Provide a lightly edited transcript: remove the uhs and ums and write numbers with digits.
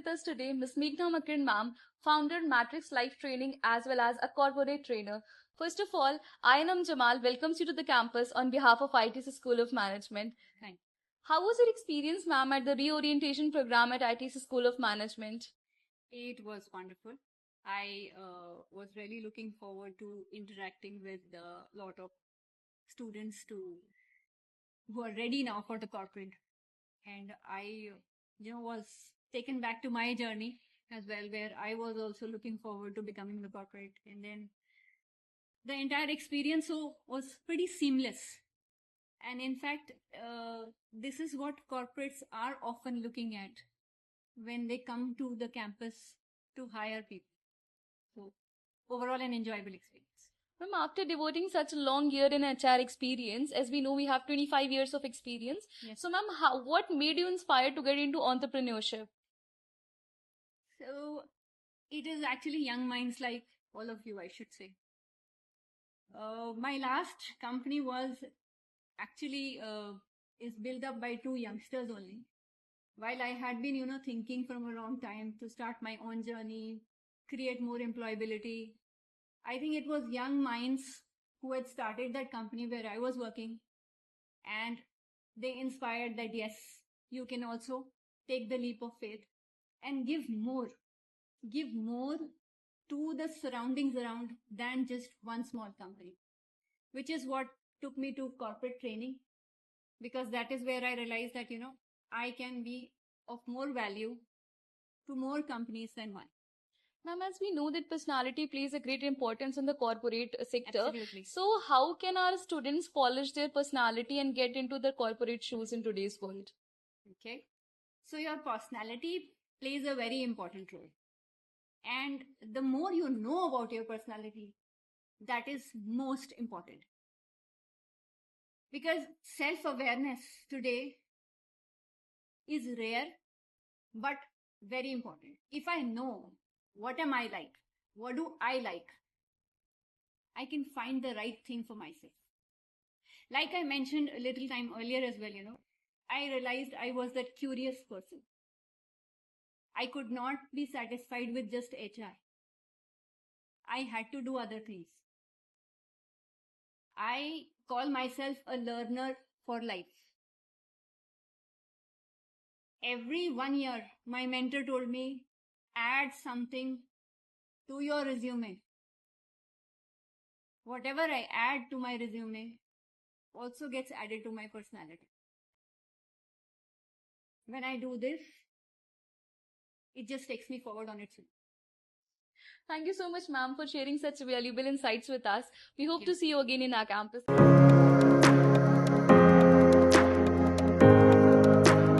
with us today Ms. Meghna Makrin ma'am, founder Matrix Life Training as well as a corporate trainer. First of all, Ayanam Jamal welcomes you to the campus on behalf of ITC School of Management. Thank How was your experience, ma'am, at the reorientation program at ITC School of Management? you. It was wonderful. I was really looking forward to interacting with a lot of students who are ready now for the corporate. And I, was taken back to my journey as well, where I was also looking forward to becoming the corporate. And then the entire experience was pretty seamless. And in fact, this is what corporates are often looking at when they come to the campus to hire people. So overall, an enjoyable experience. Ma'am, after devoting such a long year in HR experience, as we know we have 25 years of experience. Yes. So, ma'am, what made you inspired to get into entrepreneurship? So it is actually young minds like all of you, I should say. My last company was actually is built up by two youngsters only. While I had been, thinking from a long time to start my own journey, create more employability, I think it was young minds who had started that company where I was working, and they inspired that yes, you can also take the leap of faith and give more to the surroundings around than just one small company, which is what took me to corporate training, because that is where I realized that, I can be of more value to more companies than one. Ma'am, as we know that personality plays a great importance in the corporate sector. Absolutely. So, how can our students polish their personality and get into the corporate shoes in today's world? Okay. So your personality plays a very important role. And the more you know about your personality, that is most important. Because self-awareness today is rare, but very important. If I know what am I like, what do I like, I can find the right thing for myself. Like I mentioned a little time earlier as well, I realized I was that curious person. I could not be satisfied with just HR. I had to do other things. I call myself a learner for life. Every 1 year, my mentor told me, add something to your resume. Whatever I add to my resume also gets added to my personality. When I do this, it just takes me forward on its own. Thank you so much, ma'am, for sharing such valuable insights with us. We hope Thank to you. see you again in our campus.